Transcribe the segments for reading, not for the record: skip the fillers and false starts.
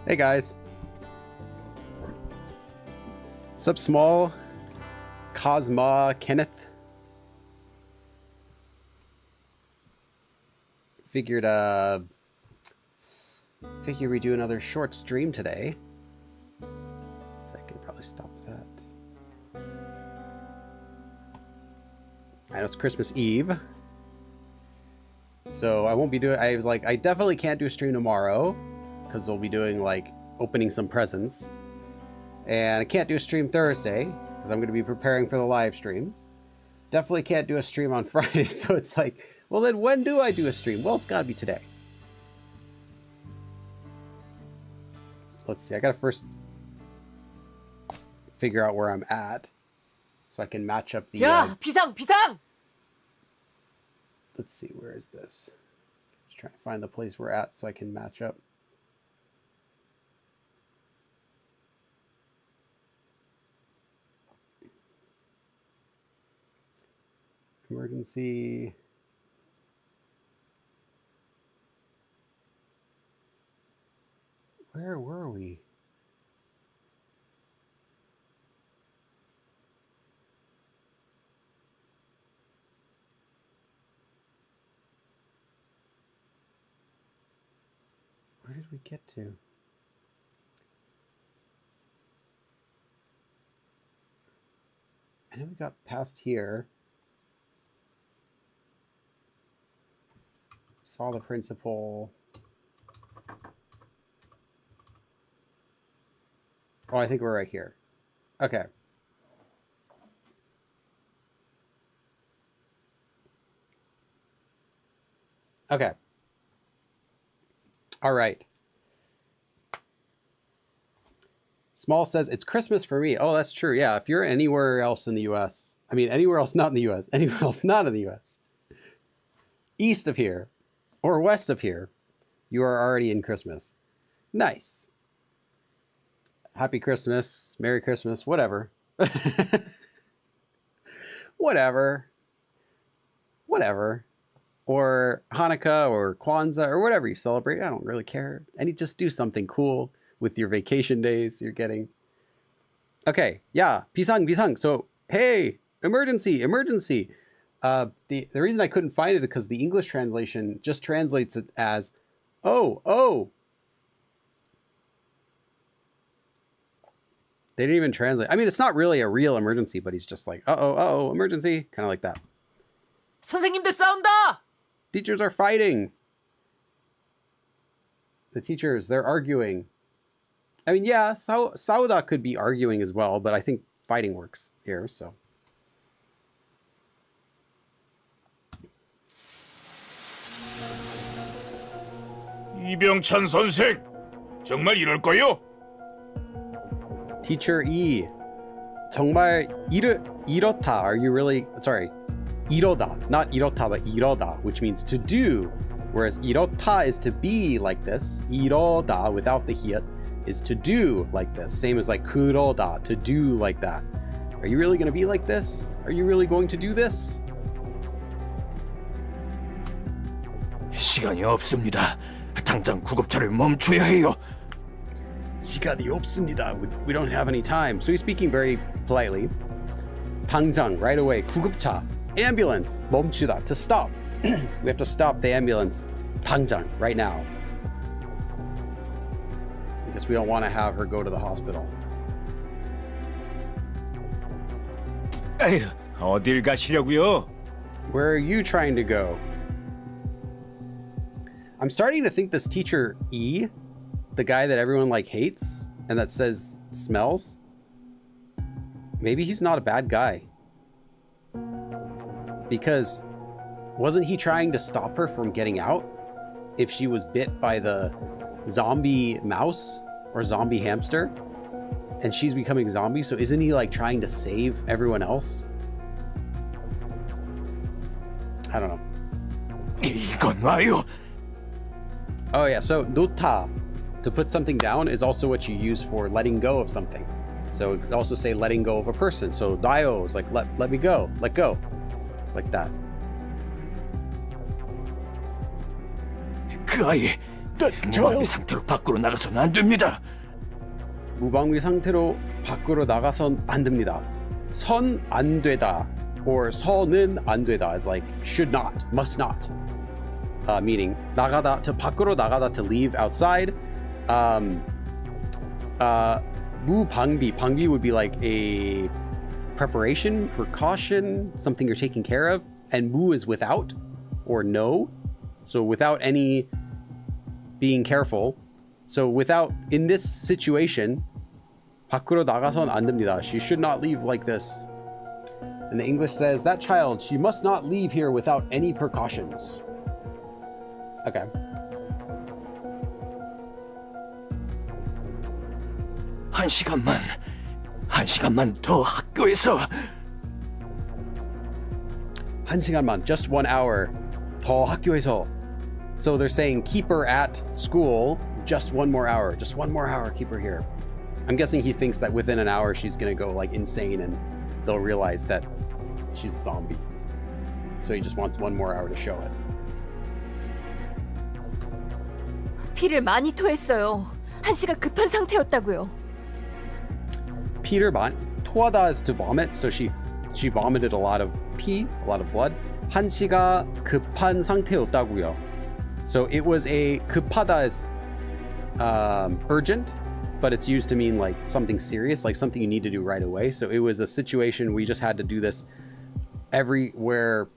Hey guys. Sup, Small? Cosma, Kenneth? Figured we do another short stream today. So I can probably stop that. I know it's Christmas Eve. So I won't be doing, I was like, I definitely can't do a stream tomorrow because we'll be doing like opening some presents. And I can't do a stream Thursday because I'm going to be preparing for the live stream. Definitely can't do a stream on Friday. So it's like, well then when do I do a stream? Well, it's got to be today. Let's see, I got to first figure out where I'm at so I can match up the... 야, 비상! Let's see, where is this? Just trying to find the place we're at so I can match up. Emergency. Where were we? Where did we get to? I know we got past here. Saw the principal. Oh, I think we're right here. Okay. Okay. All right. Small says, it's Christmas for me. Oh, that's true. Yeah, if you're anywhere else in the U.S., I mean, anywhere else not in the U.S., anywhere else not in the U.S., east of here, or west of here, you are already in Christmas. Nice. Happy Christmas, Merry Christmas, whatever. Whatever. Or Hanukkah or Kwanzaa or whatever you celebrate. I don't really care. And you just do something cool with your vacation days you're getting. Okay, yeah, bisang. So, hey, emergency. The reason I couldn't find it is because the English translation just translates it as, oh. They didn't even translate. I mean, it's not really a real emergency, but he's just like, uh-oh, emergency. Kind of like that. 선생님들 싸운다! Teachers are fighting. The teachers, they're arguing. I mean, yeah, Sauda could be arguing as well, but I think fighting works here, so. 이병찬 선생, 정말 이럴 거요? Teacher E, 정말 이렇다. Are you really, sorry, 이러다, not 이렇다, but 이러다, which means to do, whereas 이렇다 is to be like this. 이러다, without the 히읗, is to do like this. Same as like 그러다, to do like that. Are you really going to be like this? Are you really going to do this? 시간이 없습니다. 당장 구급차를 멈춰야 해요. 시간이 없습니다. We don't have any time. So he's speaking very politely. 당장, right away. 구급차, ambulance, 멈추다, to stop. We have to stop the ambulance. 당장, right now. Because we don't want to have her go to the hospital. 에휴, 어딜 가시려고요? Where are you trying to go? I'm starting to think this teacher E, the guy that everyone like hates and that says smells, maybe he's not a bad guy. Because wasn't he trying to stop her from getting out if she was bit by the zombie mouse or zombie hamster and she's becoming zombie? So isn't he like trying to save everyone else? I don't know. 이건 와요. Oh yeah, so 놓다, to put something down, is also what you use for letting go of something. So you could also say letting go of a person. So 놔요 is like let me go, let go, like that. 그 아이, 무방비 상태로 밖으로 나가서는 안 됩니다. 무방비 상태로 밖으로 나가선 안 됩니다. 선 안 되다 or 선은 안 되다 is like should not, must not. Meaning 나가다 to 밖으로 나가다 to leave outside. 무방비 방비 would be like a preparation, precaution, something you're taking care of, and 무 is without or no. So without any being careful. So without in this situation 밖으로 나가선 안 됩니다. She should not leave like this. And the English says that child, she must not leave here without any precautions. Okay. 한 시간만 더 학교에서. 한 시간만, just 1 hour. 더 학교에서. So they're saying keep her at school just 1 more hour. Just 1 more hour, keep her here. I'm guessing he thinks that within an hour she's gonna go like insane and they'll realize that she's a zombie. So he just wants 1 more hour to show it. 피를 많이 토했어요. 한시가 급한 상태였다고요. Peter 토하다 is to vomit, so she vomited a lot of pee, a lot of blood. 한시가 급한 상태였다고요. So it was a 급하다 is urgent, but it's used to mean like something serious, like something you need to do right away. So it was a situation we just had to do this everywhere.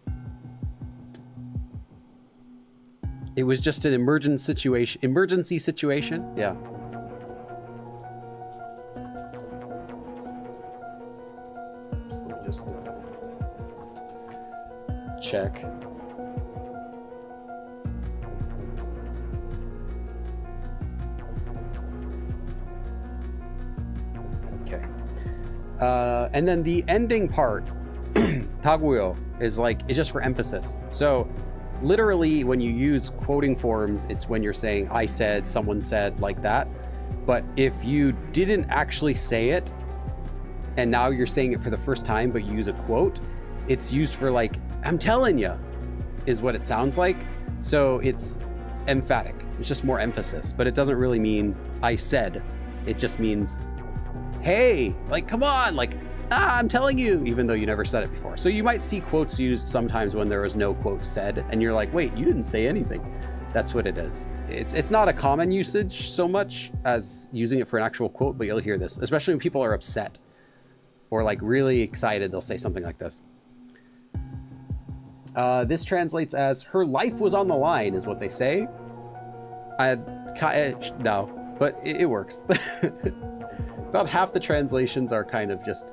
It was just an emergency situation. Yeah. So let me just check. Okay. And then the ending part, 다고요, is like, it's just for emphasis. So literally when you use quoting forms, it's when you're saying I said, someone said, like that. But if you didn't actually say it and now you're saying it for the first time but you use a quote, it's used for like I'm telling you is what it sounds like. So it's emphatic, it's just more emphasis, but it doesn't really mean I said. It just means hey, like come on, like I'm telling you, even though you never said it before. So you might see quotes used sometimes when there was no quote said, and you're like, wait, you didn't say anything. That's what it is. It's not a common usage so much as using it for an actual quote, but you'll hear this, especially when people are upset or like really excited, they'll say something like this. This translates as her life was on the line, is what they say. No, but it works. About half the translations are kind of just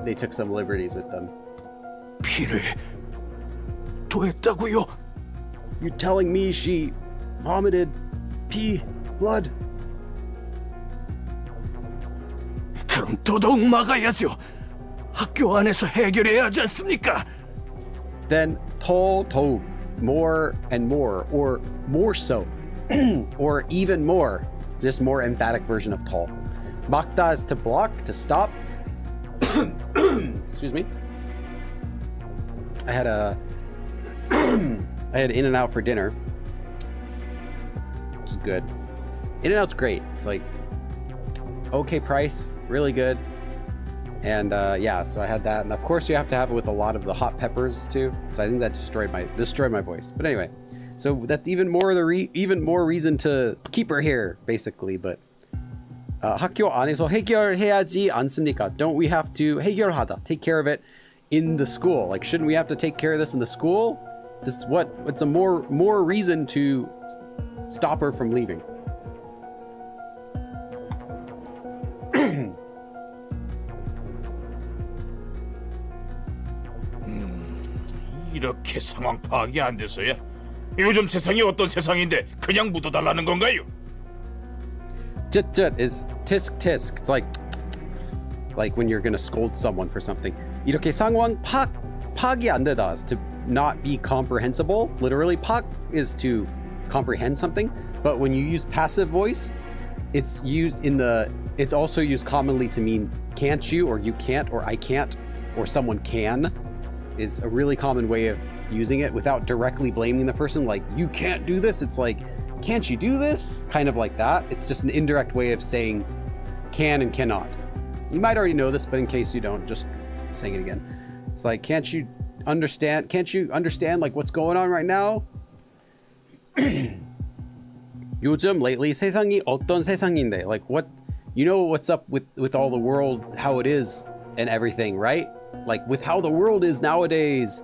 they took some liberties with them. 피를 토했다고요? You're telling me she vomited pee, blood? 그럼 더더욱 막아야죠. 학교 안에서 해결해야 하지 않습니까? Then 더욱, more and more, or more so, or even more, just more emphatic version of 더. 막다 is to block, to stop. Excuse me. I had In-N-Out for dinner, which is good. In-N-Out's great. It's like okay price, really good. And yeah, so I had that, and of course you have to have it with a lot of the hot peppers too. So I think that destroyed my voice. But anyway, so that's even more reason to keep her here, basically. But 학교 안에서 해결해야지 않습니까? Don't we have to 해결하다, take care of it in the school? Like, shouldn't we have to take care of this in the school? This is what's a more reason to stop her from leaving. 이렇게 상황 파악이 안 돼서야. 요즘 세상이 어떤 세상인데 그냥 묻어달라는 건가요? Jut is tisk tisk. It's like when you're gonna scold someone for something. 이렇게 상황 파악이 안 되다 is to not be comprehensible. Literally, 파악 is to comprehend something. But when you use passive voice, it's also used commonly to mean can't you, or you can't, or I can't, or someone can. Is a really common way of using it without directly blaming the person. Like, you can't do this. It's like, can't you do this? Kind of like that. It's just an indirect way of saying can and cannot. You might already know this, but in case you don't, just saying it again. It's like, can't you understand like what's going on right now? 요즘 lately 세상이 어떤 세상인데, like what, you know what's up with all the world, how it is and everything, right? Like with how the world is nowadays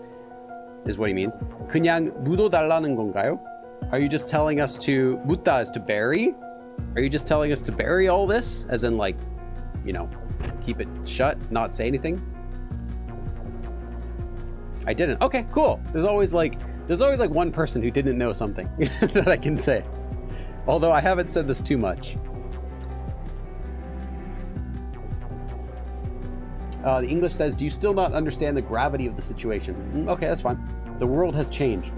is what he means. 그냥 묻어달라는 건가요? Are you just telling us to, 묻다 is to bury? Are you just telling us to bury all this? As in like, you know, keep it shut, not say anything? I didn't. Okay, cool. There's always like one person who didn't know something that I can say. Although I haven't said this too much. The English says, do you still not understand the gravity of the situation? Okay, that's fine. The world has changed.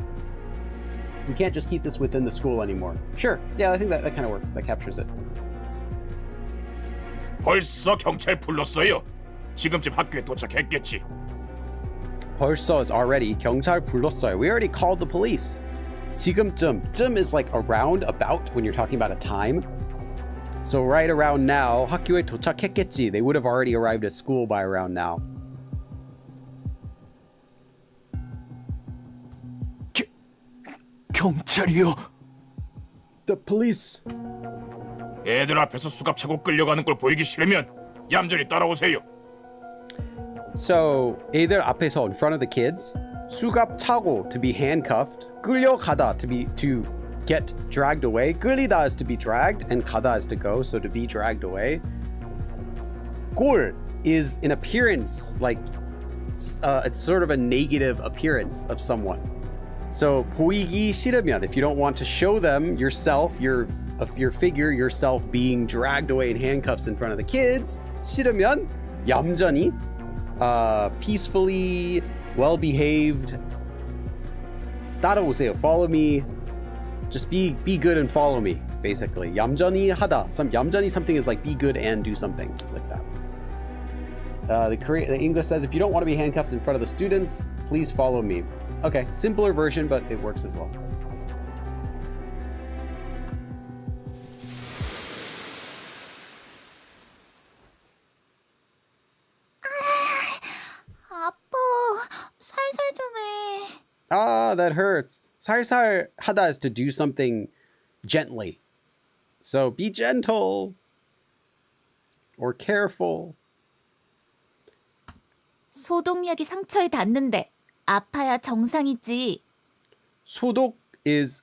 We can't just keep this within the school anymore. Sure. Yeah, I think that kind of works. That captures it. 벌써 경찰 불렀어요. 지금쯤 학교에 도착했겠지. 벌써 is already. 경찰 불렀어요. We already called the police. 지금쯤. 쯤 is like around, about, when you're talking about a time. So right around now, 학교에 도착했겠지. They would have already arrived at school by around now. 경찰이요? The police. 애들 앞에서 수갑 차고 끌려가는 걸 보이기 싫으면 얌전히 따라오세요. So 애들 앞에서 in front of the kids, 수갑 차고 to be handcuffed, 끌려가다 to get dragged away. 끌리다 is to be dragged, and 가다 is to go, so to be dragged away. 꼴 is an appearance, like it's sort of a negative appearance of someone. So 보이기 싫으면, if you don't want to show them yourself, your figure, yourself being dragged away in handcuffs in front of the kids, 싫으면 얌전히, peacefully, well-behaved, 따라오세요, follow me. Just be good and follow me, basically. 얌전히 하다. 얌전히 something is like be good and do something like that. The English says, if you don't want to be handcuffed in front of the students, please follow me. Okay, simpler version, but it works as well. 아파. 살살 좀 해. Ah, that hurts. 살살 하다 is to do something gently. So be gentle or careful. 소독약이 상처에 닿는데 아파야 정상이지. 소독 is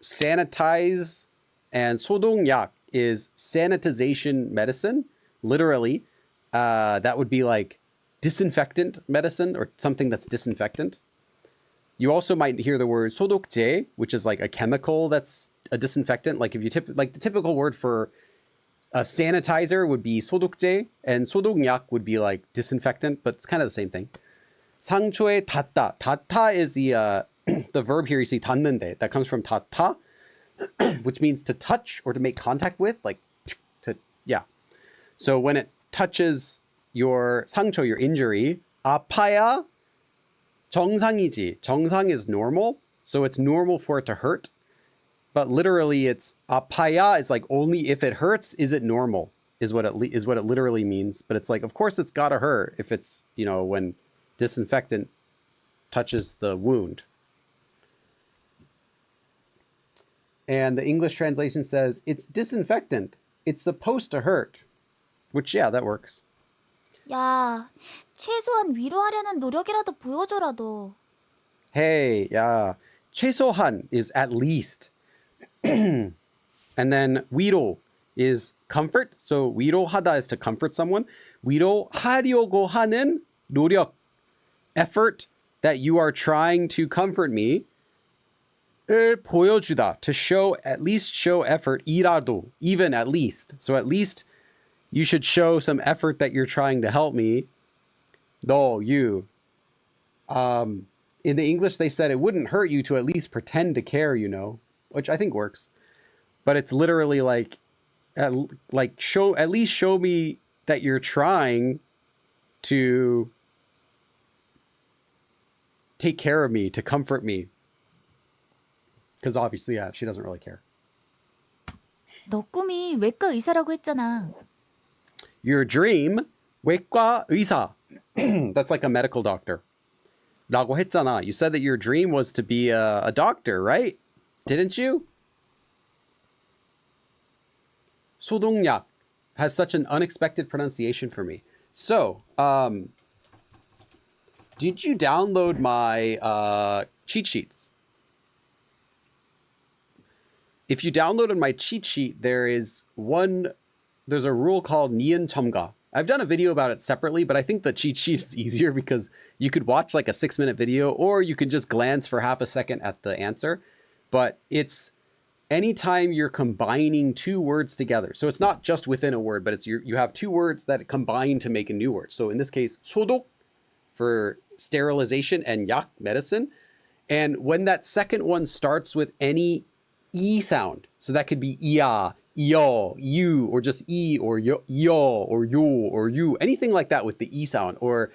sanitize, and 소독약 is sanitization medicine. Literally, that would be like disinfectant medicine or something that's disinfectant. You also might hear the word 소독제, which is like a chemical that's a disinfectant. Like if you like the typical word for a sanitizer would be 소독제, and 소독약 would be like disinfectant, but it's kind of the same thing. 상처에 닿다. 닿다 is the the verb here you see 닿는데. That comes from 닿다, which means to touch or to make contact with, like to, yeah. So when it touches your 상처, your injury, 아파야 정상이지. 정상 is normal, so it's normal for it to hurt. But literally, it's 아파야 is like only if it hurts is it normal is what it literally means. But it's like, of course, it's gotta hurt if it's, you know, when disinfectant touches the wound. And the English translation says it's disinfectant. It's supposed to hurt, which yeah, that works. 야, 최소한 위로하려는 노력이라도 보여줘라 너. Hey, yeah, 최소한 is at least. And then 위로 is comfort. So 위로하다 is to comfort someone. 위로하려고 하는 노력, effort that you are trying to comfort me. 을 보여주다, to show, at least show effort. 이라도, even at least. So at least you should show some effort that you're trying to help me. No, you. In the English, they said it wouldn't hurt you to at least pretend to care, you know, which I think works. But it's literally like show, at least show me that you're trying to take care of me, to comfort me. Because obviously, yeah, she doesn't really care. 너 꿈이 외과 의사라고 했잖아. Your dream, 외과 의사. That's like a medical doctor. 라고 했잖아. You said that your dream was to be a doctor, right? Didn't you? 소독약 has such an unexpected pronunciation for me. So, did you download my cheat sheets? If you downloaded my cheat sheet, there's a rule called Nien Chomga. I've done a video about it separately, but I think the cheat sheet is easier because you could watch like a 6-minute video, or you can just glance for half a second at the answer. But it's anytime you're combining two words together. So it's not just within a word, but it's you have two words that combine to make a new word. So in this case, 소독 for sterilization and 약, medicine. And when that second one starts with any E sound, so that could be ia, yo, you, or just E, or yo, or yo, or you, anything like that with the E sound, or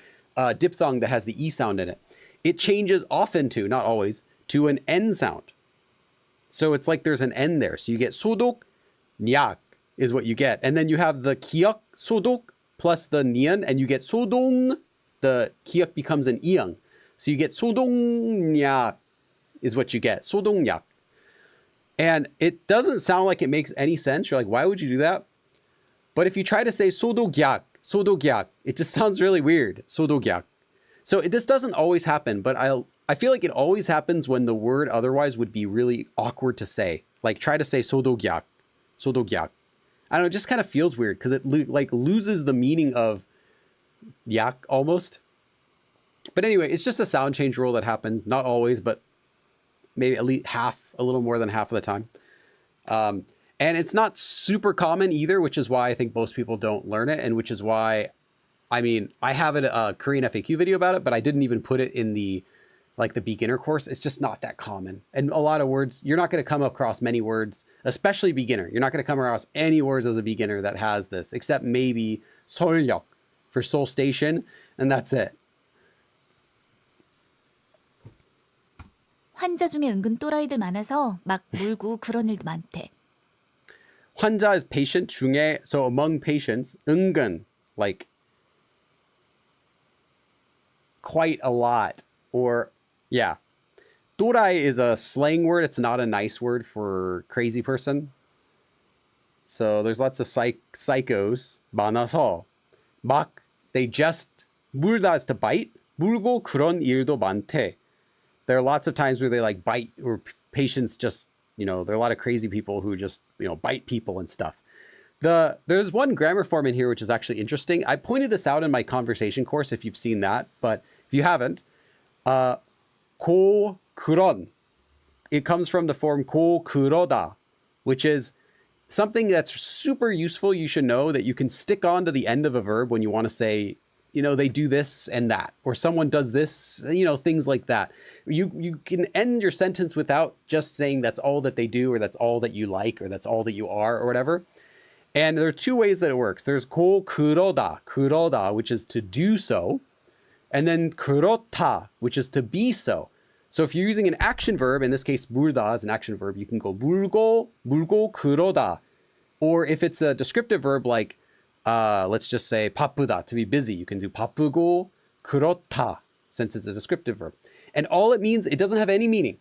diphthong that has the E sound in it. It changes often to, not always, to an N sound. So it's like there's an N there. So you get 소독, 약 is what you get. And then you have the 기역, 소독, plus the nian, and you get 소동, the 기역 becomes an 이응. So you get 소동약 is what you get, 소동약. And it doesn't sound like it makes any sense. You're like, why would you do that? But if you try to say 소독약, 소독약, it just sounds really weird, 소독약. So this doesn't always happen, but I feel like it always happens when the word otherwise would be really awkward to say. Like try to say 소독약, 소독약. I don't know, it just kind of feels weird because it like loses the meaning of yak almost. But anyway, it's just a sound change rule that happens, not always, but maybe at least a little more than half of the time. And it's not super common either, which is why I think most people don't learn it, and which is why, I mean, I have a Korean FAQ video about it, but I didn't even put it in the beginner course. It's just not that common. And a lot of words, you're not going to come across many words, especially beginner. You're not going to come across any words as a beginner that has this, except maybe 서울역 for Seoul Station, and that's it. 환자 중에 은근 또라이들 많아서 막 물고 그런 일도 많대. 환자 is patient 중에, so among patients, 은근, like quite a lot, or yeah. 또라이 is a slang word. It's not a nice word for crazy person. So there's lots of psychos. 많아서 막 they just 물다 is to bite. 물고 그런 일도 많대. There are lots of times where they like bite, or patients just, you know, there are a lot of crazy people who just, you know, bite people and stuff. There's one grammar form in here which is actually interesting. I pointed this out in my conversation course if you've seen that, but if you haven't, 고 그런, it comes from the form 고 그러다, which is something that's super useful. You should know that you can stick on to the end of a verb when you want to say, you know, they do this and that, or someone does this, you know, things like that. You can end your sentence without just saying that's all that they do, or that's all that you like, or that's all that you are, or whatever. And there are two ways that it works. There's 고 그러다, which is to do so, and then 그렇다, which is to be so. So if you're using an action verb, in this case 물다 is an action verb, you can go 물고 그러다. Or if it's a descriptive verb like let's just say 바쁘다, to be busy, you can do 바쁘고 그렇다, since it's a descriptive verb. And all it means, it doesn't have any meaning.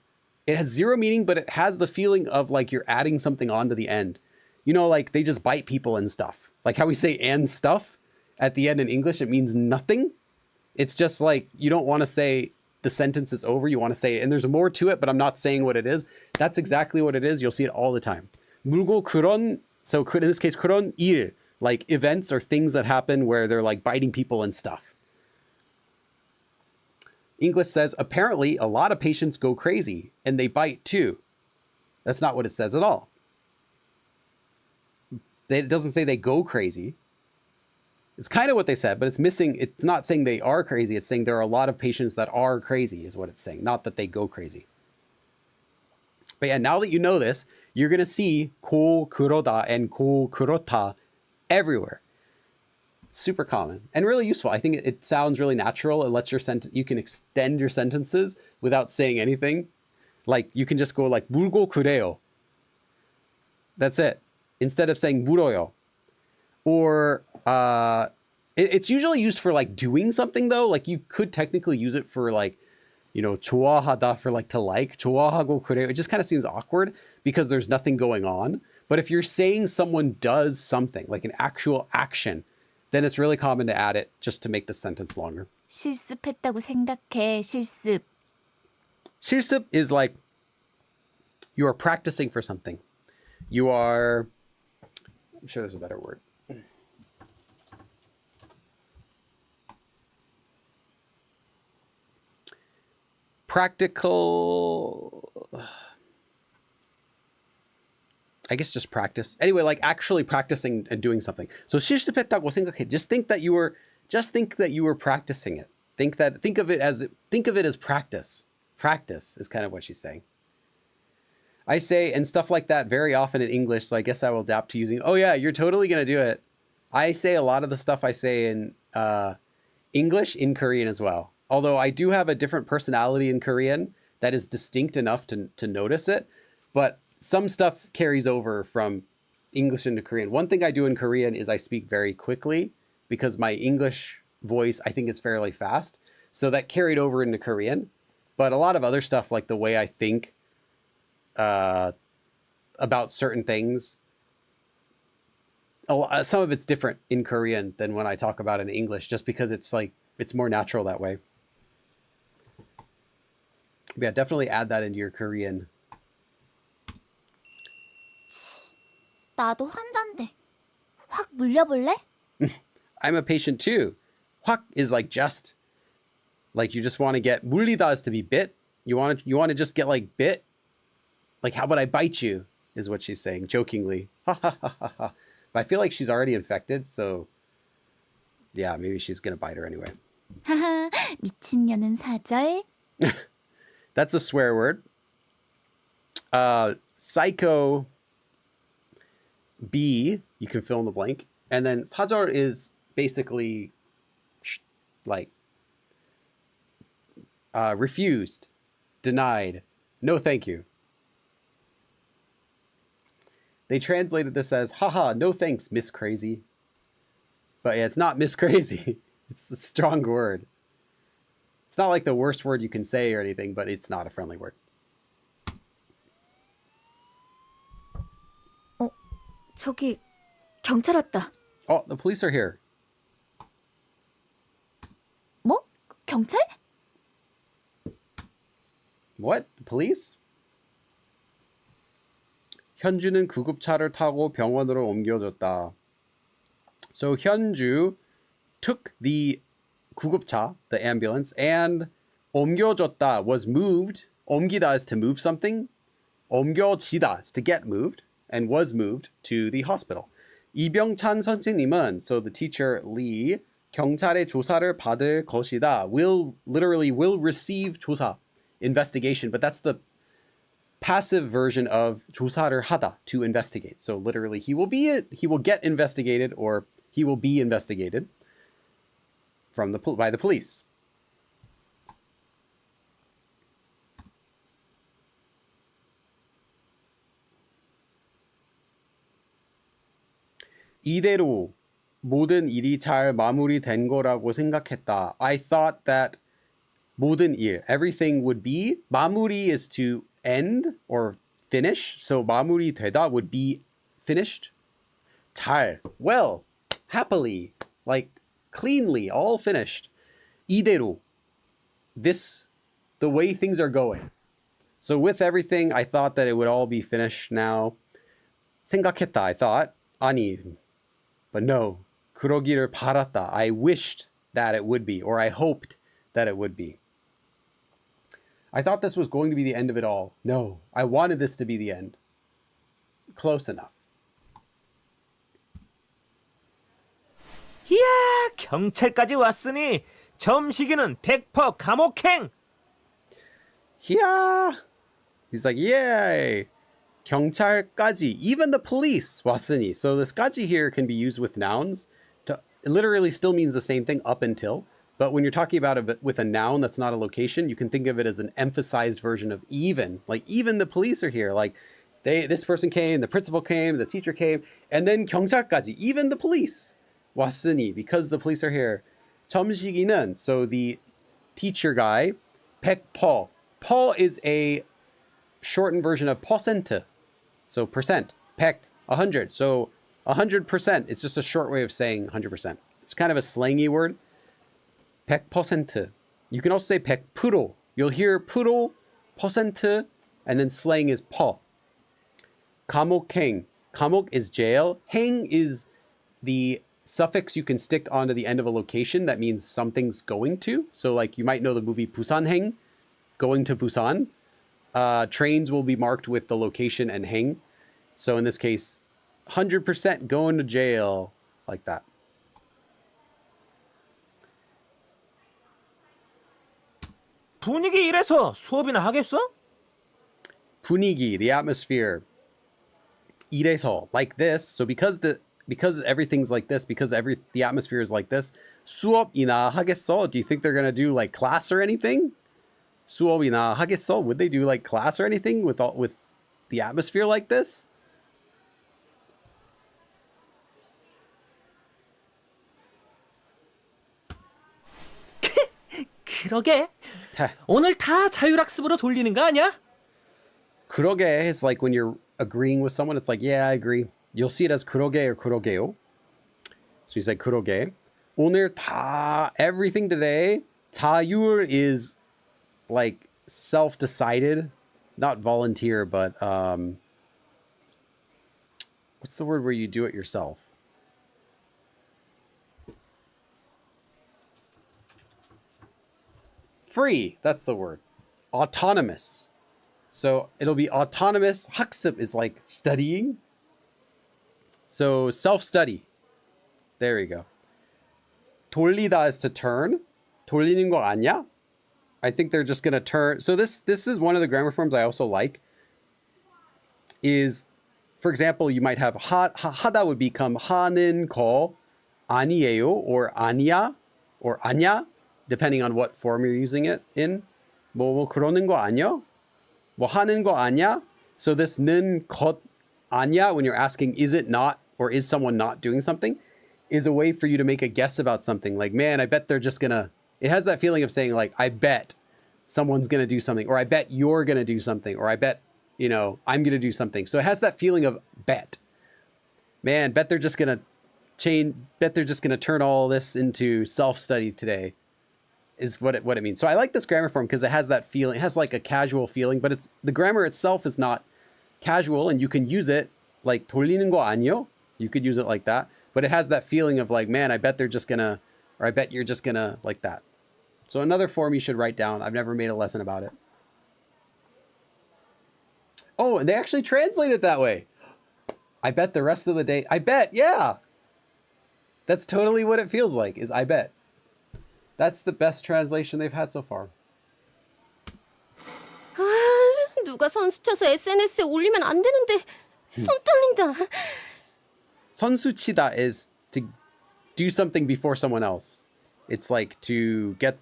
It has zero meaning, but it has the feeling of like you're adding something on to the end. You know, like they just bite people and stuff. Like how we say and stuff at the end in English, it means nothing. It's just like, you don't want to say the sentence is over. You want to say, and there's more to it, but I'm not saying what it is. That's exactly what it is. You'll see it all the time. 물고 그런, so in this case, 그런 일, like events or things that happen where they're like biting people and stuff. English says, apparently a lot of patients go crazy and they bite too. That's not what it says at all. It doesn't say they go crazy. It's kind of what they said, but it's missing. It's not saying they are crazy. It's saying there are a lot of patients that are crazy is what it's saying, not that they go crazy. But yeah, now that you know this, you're going to see 고 그러다 and 고 그렇다 everywhere. Super common and really useful. I think it sounds really natural. It lets your you can extend your sentences without saying anything. Like you can just go like 물고 그래요. That's it. Instead of saying 물어요. Or it's usually used for like doing something though. Like you could technically use it for like, 좋아하다 for like to like. 좋아하고 그래요. It just kind of seems awkward because there's nothing going on. But if you're saying someone does something, like an actual action, then it's really common to add it just to make the sentence longer. 실습했다고 생각해. 실습. 실습 is like you are practicing for something. You are, I'm sure there's a better word. Practical, I guess just practice. Anyway, like actually practicing and doing something. So 실습했다고 생각해. Just think that you were practicing it. Think of it as practice. Practice is kind of what she's saying. I say and stuff like that very often in English, so I guess I will adapt to using, oh yeah, you're totally gonna do it. I say a lot of the stuff I say in English in Korean as well. Although I do have a different personality in Korean that is distinct enough to notice it, but some stuff carries over from English into Korean. One thing I do in Korean is I speak very quickly because my English voice, I think, is fairly fast. So that carried over into Korean. But a lot of other stuff, like the way I think about certain things, some of it's different in Korean than when I talk about it in English, just because it's more natural that way. Yeah, definitely add that into your Korean. 나도 환자인데. 확 물려볼래? I'm a patient too. 확 is like just. Like you just want to get, 물리다 is to be bit. You want to just get like bit. Like how about I bite you is what she's saying jokingly. Ha ha ha ha ha. But I feel like she's already infected, so yeah, maybe she's gonna bite her anyway. 하하, 미친년은 사절. That's a swear word. Psycho B, you can fill in the blank. And then 사절 is basically like refused, denied, no thank you. They translated this as, haha, no thanks, Miss Crazy. But yeah, it's not Miss Crazy. It's a strong word. It's not like the worst word you can say or anything, but it's not a friendly word. 저기 경찰 왔다. Oh, the police are here. 뭐? 경찰? What? The police? 현주는 구급차를 타고 병원으로 옮겨졌다. So Hyunju took the 구급차, the ambulance, and 옮겨졌다 was moved. 옮기다 is to move something. 옮겨지다 is to get moved, and was moved to the hospital. 이병찬 선생님은, so the teacher Lee, 경찰의 조사를 받을 것이다. Will receive 조사, investigation, but that's the passive version of 조사를 하다, to investigate. So literally he will get investigated, or he will be investigated by the police. 이대로 모든 일이 잘 마무리된 거라고 생각했다. I thought that 모든 일, everything would be, 마무리 is to end or finish. So 마무리되다 would be finished. 잘, well, happily, like cleanly, all finished. 이대로, the way things are going. So with everything, I thought that it would all be finished now. 생각했다, I thought. 아니, but no. 그러기를 바랐다. I wished that it would be, or I hoped that it would be. I thought this was going to be the end of it all. No, I wanted this to be the end. Close enough. 이야, 경찰까지 왔으니 점식이는 100% 감옥행. Yeah. He's like, yay. 경찰까지, even the police 왔으니. So this 까지 here can be used with nouns. It literally still means the same thing, up until. But when you're talking about it with a noun that's not a location, you can think of it as an emphasized version of even. Like even the police are here. Like this person came, the principal came, the teacher came, and then 경찰까지, even the police 왔으니, because the police are here. 점식이는, so the teacher guy, 100%. 퍼 is a shortened version of 퍼센트. So percent, 100, 100. So 100%, it's just a short way of saying 100%. It's kind of a slangy word. 100%. You can also say 100%. You'll hear 프로, 퍼센트, and then slang is 퍼. 감옥행. 감옥 is jail. 행 is the suffix you can stick onto the end of a location that means something's going to. So like you might know the movie 부산행, going to Busan. Trains will be marked with the location and 행. So in this case, 100% going to jail, like that. 분위기 이래서 수업이나 하겠어? 분위기, the atmosphere. 이래서, like this. So because everything's like this, because the atmosphere is like this, 수업이나 하겠어? Do you think they're gonna do like class or anything? 수업이나 하겠어? Would they do like class or anything with the atmosphere like this? 그러게. 오늘 다 자율학습으로 돌리는 거 아니야? 그러게 is like when you're agreeing with someone, it's like, yeah, I agree. You'll see it as 그러게 or 그러게요. So you say 그러게. 오늘 다, everything today. 자율 is like self-decided, not volunteer, but what's the word where you do it yourself? Free, that's the word. Autonomous. So it'll be autonomous. 학습 is like studying. So self-study. There you go. 돌리다 is to turn. 돌리는 거 아니야? I think they're just going to turn. So this is one of the grammar forms I also like. Is, for example, you might have 하다 would become 하는 거 아니에요 or 아니야 or 아냐, depending on what form you're using it in. 뭐 그러는 거 아니야? 뭐 하는 거 아니야? So this 는 것 아니야, when you're asking is it not or is someone not doing something, is a way for you to make a guess about something. Like, man, I bet they're just gonna, it has that feeling of saying like, I bet someone's gonna do something, or I bet you're gonna do something, or I bet, you know, I'm gonna do something. So it has that feeling of bet. Man, bet they're just gonna bet they're just gonna turn all this into self-study today, is what it means. So I like this grammar form because it has that feeling. It has like a casual feeling, but it's, the grammar itself is not casual, and you can use it like 돌리는 거 아니요? You could use it like that, but it has that feeling of like, man, I bet they're just gonna, or I bet you're just gonna, like that. So another form you should write down. I've never made a lesson about it. Oh, and they actually translate it that way. I bet the rest of the day, I bet, yeah. That's totally what it feels like, is I bet. That's the best translation they've had so far. 아, 누가 선수 쳐서 SNS에 올리면 안 되는데 손 떨린다. 선수 치다 is to do something before someone else. It's like to get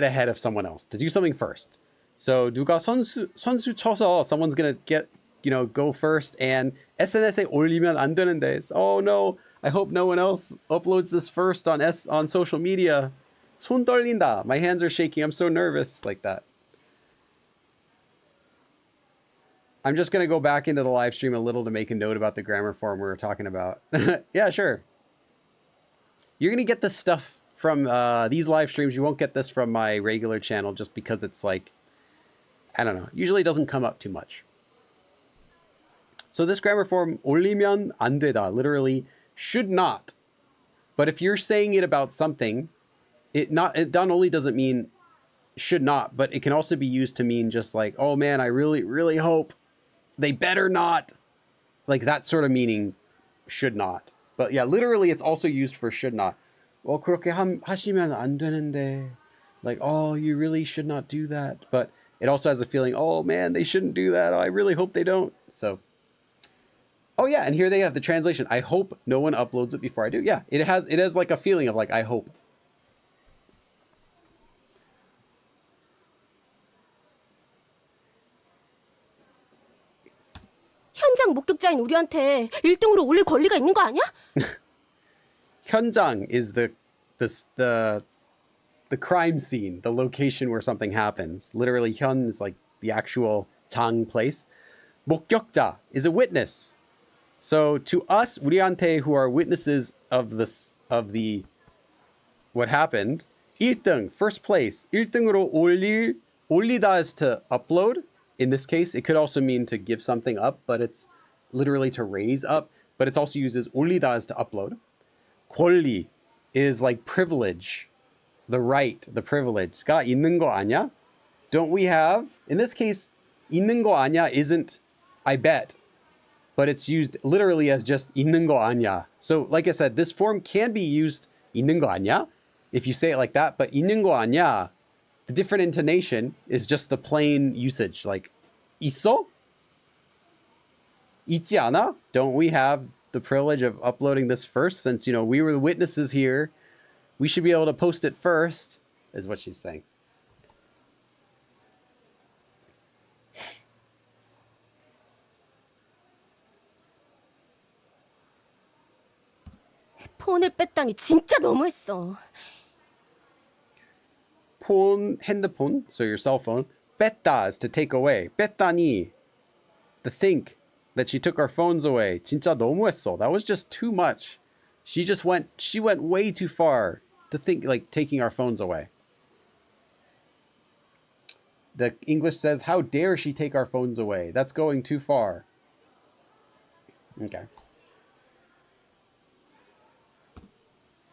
ahead of someone else, to do something first. So 누가 선수 쳐서, someone's gonna get, you know, go first, and SNS에 올리면 안 되는데. Oh no, I hope no one else uploads this first on social media. 손 떨린다. My hands are shaking. I'm so nervous. Like that. I'm just going to go back into the live stream a little to make a note about the grammar form we were talking about. Yeah, sure. You're going to get this stuff from these live streams. You won't get this from my regular channel just because it's like, I don't know, usually it doesn't come up too much. So this grammar form, 올리면 안 되다, literally should not. But if you're saying it about something, it not only does it mean should not, but it can also be used to mean just like, oh man, I really, really hope they better not. Like that sort of meaning, should not. But yeah, literally it's also used for should not. 그렇게 하시면 안 되는데. Like, oh, you really should not do that. But it also has a feeling, oh man, they shouldn't do that. Oh, I really hope they don't. So Oh yeah, and here they have the translation. I hope no one uploads it before I do. Yeah, it has like a feeling of like I hope. 현장 목격자인 우리한테 1등으로 올릴 권리가 있는 거 아니야? 현장 is the crime scene, the location where something happens. Literally, 현 is like the actual 장 place. 목격자 is a witness. So to us, 우리한테, who are witnesses of the what happened, 1등, first place, 1등으로 올리다 is to upload. In this case, it could also mean to give something up, but it's literally to raise up. But it's also used as 올리다 is to upload. 권리 is like privilege, the right, the privilege.가 있는 거 아냐? Don't we have? In this case, 있는 거 아냐 isn't I bet, but it's used literally as just 있는 거 아냐. So, like I said, this form can be used 있는 거 아냐 if you say it like that, but 있는 거 아냐, the different intonation is just the plain usage, like 있어? 있지 않아? Don't we have the privilege of uploading this first, since, you know, we were the witnesses here? We should be able to post it first, is what she's saying. 폰을 뺐다니 진짜 너무했어. 폰, 핸드폰, so your cell phone. 뺐다 is to take away. 뺐다니, to think that she took our phones away. 진짜 너무했어. That was just too much. She went way too far to think like taking our phones away. The English says, how dare she take our phones away? That's going too far. Okay.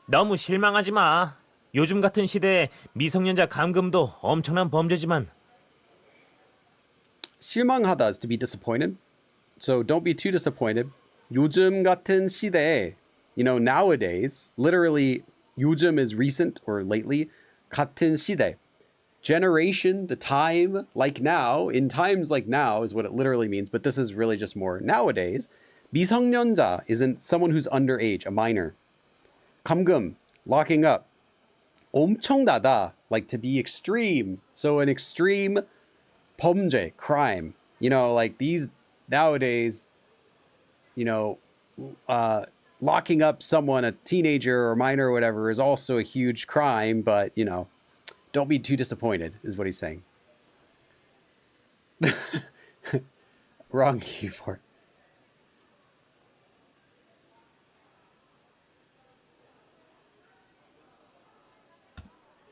너무 실망하지 마. 요즘 같은 시대에 미성년자 감금도 엄청난 범죄지만. 실망하다 is to be disappointed. So don't be too disappointed. 요즘 같은 시대에, you know, nowadays, literally, 요즘 is recent or lately. 같은 시대. Generation, the time, like now, in times like now is what it literally means, but this is really just more nowadays. 미성년자 isn't someone who's underage, a minor. 감금, locking up. 엄청나다, like to be extreme. So an extreme 범죄, crime. You know, like these nowadays, you know, locking up someone, a teenager or minor or whatever, is also a huge crime, but, you know, don't be too disappointed, is what he's saying. Wrong keyboard.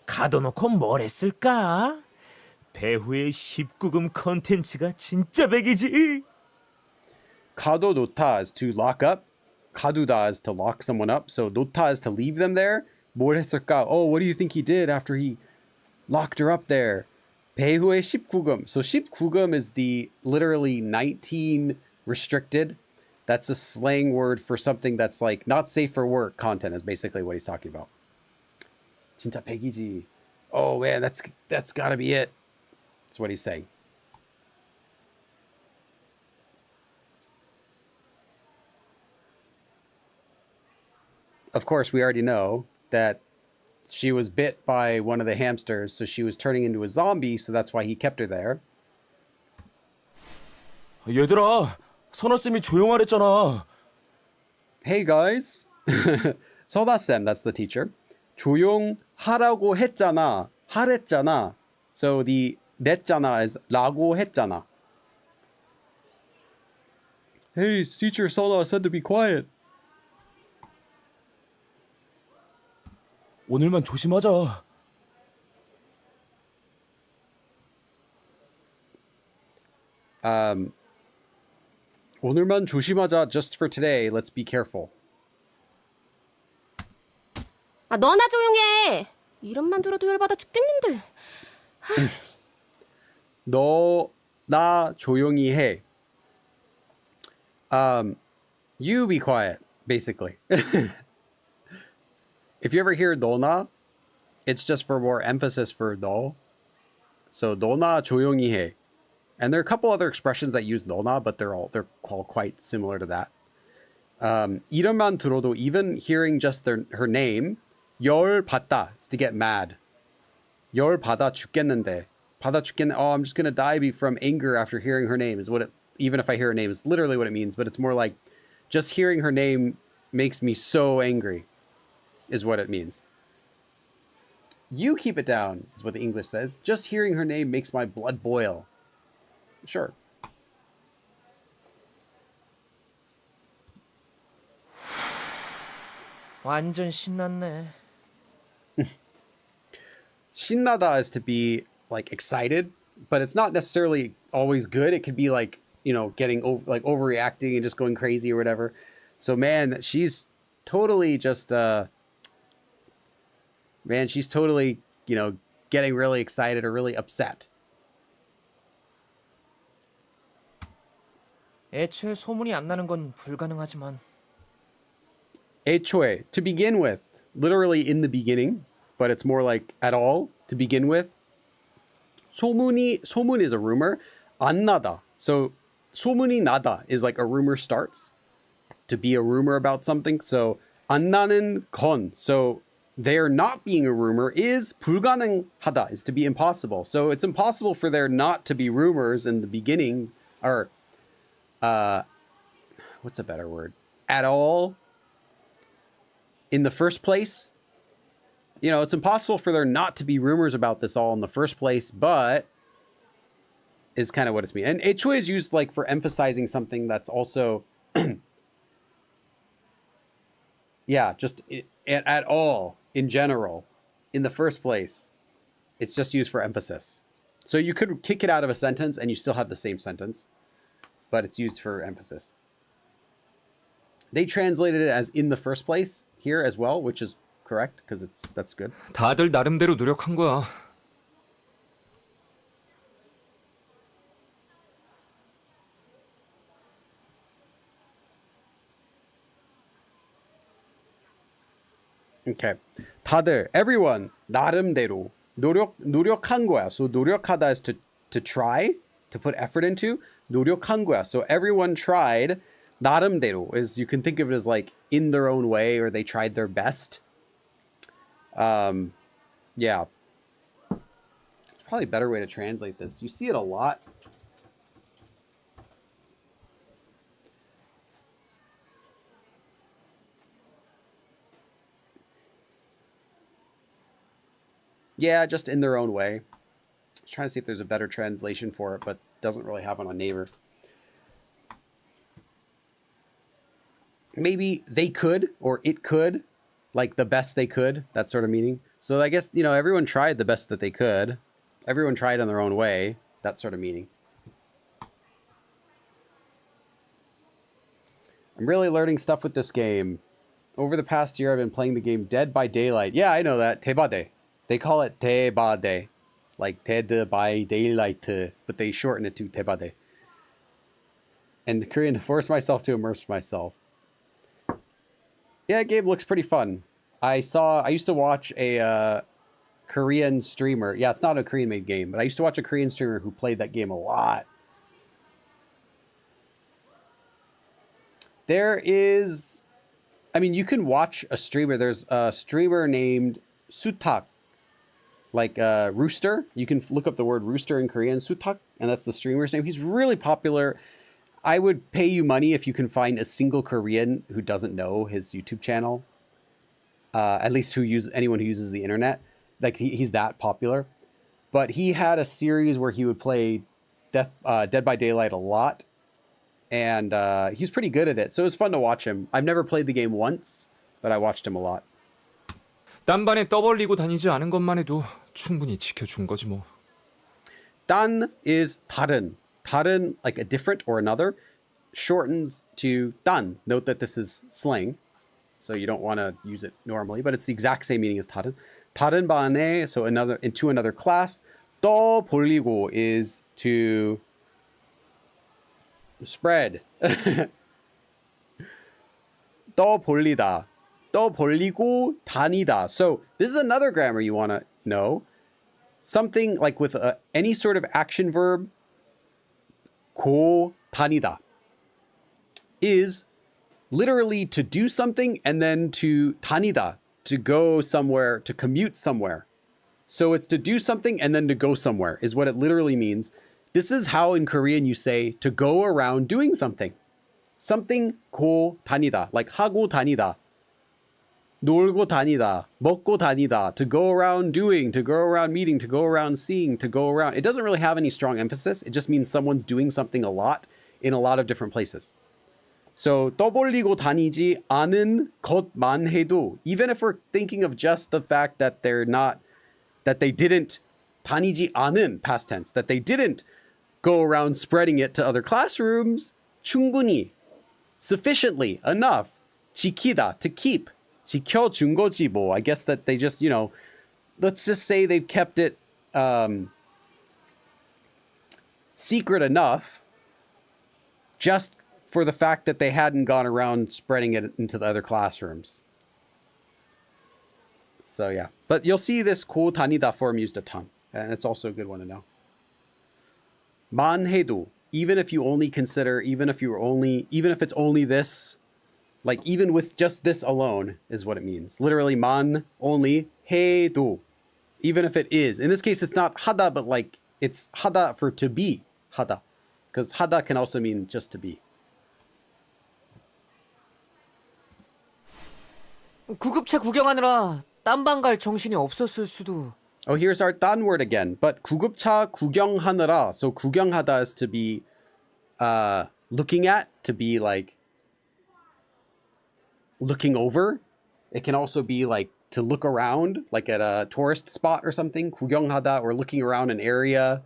가둬놓고 뭘 했을까? 배후의 19금 컨텐츠가 진짜 백이지. 가둬놓다 is to lock up. 가두다 is to lock someone up. So 놓다 is to leave them there. 뭘 했을까? Oh, what do you think he did after he locked her up there? 배후의 19금. So 19금 is the literally 19 restricted. That's a slang word for something that's like not safe for work content, is basically what he's talking about. 진짜 백이지. Oh man, that's gotta be it. That's what he's saying. Of course, we already know that she was bit by one of the hamsters, so she was turning into a zombie, so that's why he kept her there. 얘들아, 선아쌤이 조용하랬잖아. Hey guys. 서다쌤, that's the teacher. 조용하라고 했잖아. 하랬잖아. So the 냈잖아 is 라고 했잖아. Hey, teacher Soda said to be quiet. 오늘만 조심하자. 오늘만 조심하자. Just for today, let's be careful. 아, 너나 조용해. 이름만 들어도 열받아 죽겠는데. 너, 나 조용히 해. You be quiet, basically. If you ever hear 너나, it's just for more emphasis for 너. So 너나 조용히 해. And there are a couple other expressions that use 너나, but they're all quite similar to that. 이름만 들어도 even hearing just her name 열 받다 is to get mad. 열 받아 죽겠는데. 받아 죽겠네. Oh, I'm just gonna die from anger after hearing her name is what it. Even if I hear her name is literally what it means, but it's more like just hearing her name makes me so angry, is what it means. You keep it down, is what the English says. Just hearing her name makes my blood boil. Sure. 완전 신났네. 신나다 is to be like excited, but it's not necessarily always good. It could be like, you know, getting overreacting and just going crazy or whatever. So man, she's totally just she's totally, you know, getting really excited or really upset. 애초에 소문이 안 나는 건 불가능하지만 애초에, to begin with, literally in the beginning, but it's more like at all, to begin with. 소문 is a rumor. 안 나다. So 소문이 나다 is like a rumor starts to be a rumor about something. So 안 나는 건, so there not being a rumor is 불가능하다, is to be impossible. So it's impossible for there not to be rumors in the beginning, or what's a better word? At all. In the first place. You know, it's impossible for there not to be rumors about this all in the first place, but is kind of what it's mean. And 애초에 is used like for emphasizing something that's also yeah, just at all, in general, in the first place. It's just used for emphasis. So you could kick it out of a sentence and you still have the same sentence, but it's used for emphasis. They translated it as in the first place here as well, which is correct, because that's good. 다들 나름대로 노력한 거야. Okay. 다들, everyone, 나름대로 노력한 거야. So 노력하다 is to try, to put effort into. 노력한 거야. So everyone tried. 나름대로 is, you can think of it as like in their own way, or they tried their best. Yeah. It's probably a better way to translate this. You see it a lot. Yeah, just in their own way. I was trying to see if there's a better translation for it, but doesn't really have one on Naver. Maybe they could, or it could, like the best they could, that sort of meaning. So I guess, you know, everyone tried the best that they could. Everyone tried in their own way, that sort of meaning. I'm really learning stuff with this game. Over the past year, I've been playing the game Dead by Daylight. Yeah, I know that. 대바대. They call it 대바대. Like Dead by Daylight, but they shorten it to 대바대. And Korean, to force myself to immerse myself. Yeah, the game looks pretty fun. I used to watch a Korean streamer. Yeah, it's not a Korean-made game, but I used to watch a Korean streamer who played that game a lot. There is, I mean, you can watch a streamer. There's a streamer named Sutak, like rooster. You can look up the word rooster in Korean, Sutak, and that's the streamer's name. He's really popular. I would pay you money if you can find a single Korean who doesn't know his YouTube channel. At least anyone who uses the internet. Like he's that popular. But he had a series where he would play Dead by Daylight a lot. And he's pretty good at it. So it was fun to watch him. I've never played the game once, but I watched him a lot. 딴반에 떠벌리고 다니지 않은 것만 해도 충분히 지켜준 거지 뭐. 딴 is 다른. 다른, like a different or another, shortens to 딴. Note that this is slang, so you don't want to use it normally, but it's the exact same meaning as 다른. 다른 반에, so into another class. 떠벌리고 is to spread. 떠벌리다. 떠벌리고 다니다. So this is another grammar you want to know. Something like with any sort of action verb, 고 다니다, is literally to do something and then to 다니다, to go somewhere, to commute somewhere. So it's to do something and then to go somewhere is what it literally means. This is how in Korean you say to go around doing something. Something 고 다니다, like 하고 다니다, 놀고 다니다, 먹고 다니다, to go around doing, to go around meeting, to go around seeing, to go around. It doesn't really have any strong emphasis. It just means someone's doing something a lot in a lot of different places. So 떠벌리고 다니지 않은 것만 해도, even if we're thinking of just the fact that they didn't 다니지 않은, past tense, that they didn't go around spreading it to other classrooms, 충분히, sufficiently, enough, 지키다, to keep, 지켜준 거지 뭐. I guess that they just, let's just say they've kept it secret enough just for the fact that they hadn't gone around spreading it into the other classrooms. So yeah, but you'll see this 고 다니다 form used a ton, and it's also a good one to know. 만 해도, even if it's only this, like even with just this alone is what it means. Literally 만 only, 해도, even if it is. In this case, it's not 하다, but like it's 하다 for to be, 하다, because 하다 can also mean just to be. 구급차 구경하느라 딴방 갈 정신이 없었을 수도. Oh, here's our 딴 word again. But 구급차 구경하느라. So 구경하다 is to be looking at, to be like looking over. It can also be like to look around, like at a tourist spot or something. 구경하다, or looking around an area.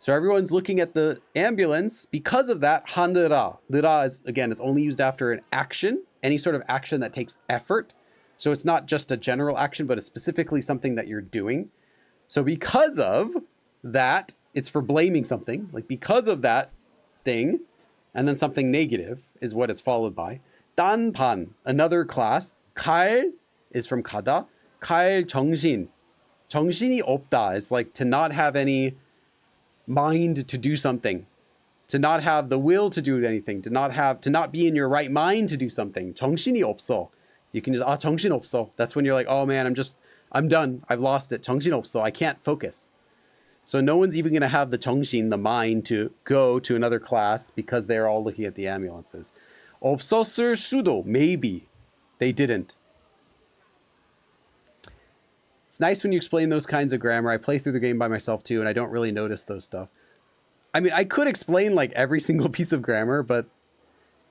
So everyone's looking at the ambulance. Because of that, 하느라. 느라 is, again, it's only used after an action. Any sort of action that takes effort. So it's not just a general action, but it's specifically something that you're doing. So because of that, it's for blaming something. Like because of that thing, and then something negative is what it's followed by. 딴반, another class. 갈 is from 가다. 갈 정신. 정신이 없다 is like to not have any mind to do something. To not have the will to do anything. To not be in your right mind to do something. 정신이 없어. You can just, 정신 없어. That's when you're like, oh man, I'm done. I've lost it. 정신 없어. I can't focus. So no one's even going to have the 정신, the mind, to go to another class because they're all looking at the ambulances. 없었을 수도. Maybe. They didn't. It's nice when you explain those kinds of grammar. I play through the game by myself too, and I don't really notice those stuff. I mean, I could explain like every single piece of grammar, but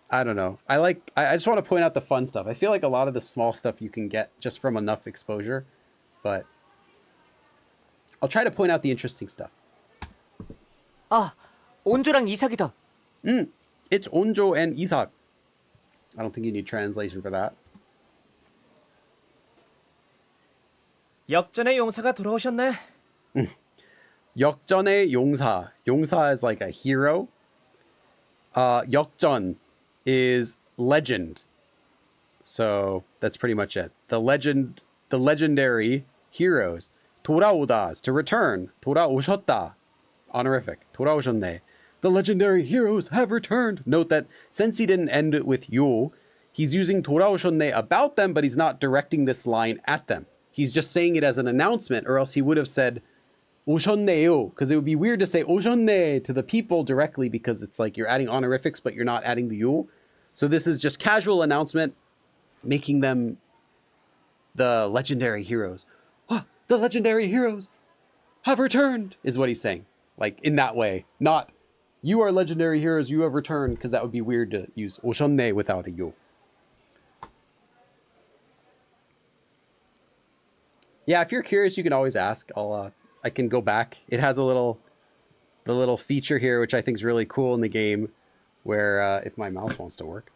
I don't know. I just want to point out the fun stuff. I feel like a lot of the small stuff you can get just from enough exposure, but I'll try to point out the interesting stuff. 아, 온조랑 이삭이다. It's 온조 and 이삭. I don't think you need translation for that. 역전의 용사가 돌아오셨네. 역전의 용사. 용사 is like a hero. 역전 is legend. So that's pretty much it. The legendary heroes. 돌아오다 is to return. 돌아오셨다. Honorific. 돌아오셨네. The legendary heroes have returned. Note that since he didn't end it with 요, he's using 돌아오셨네 about them, but he's not directing this line at them. He's just saying it as an announcement, or else he would have said 오셨네요, because it would be weird to say 오셨네 to the people directly, because it's like you're adding honorifics, but you're not adding the 요. So this is just casual announcement, making them the legendary heroes. Oh, the legendary heroes have returned, is what he's saying. Like in that way, not you are legendary heroes, you have returned, because that would be weird to use 오셨네 without a 요. Yeah, if you're curious, you can always ask. I can go back. It has the little feature here, which I think is really cool in the game, where if my mouse wants to work,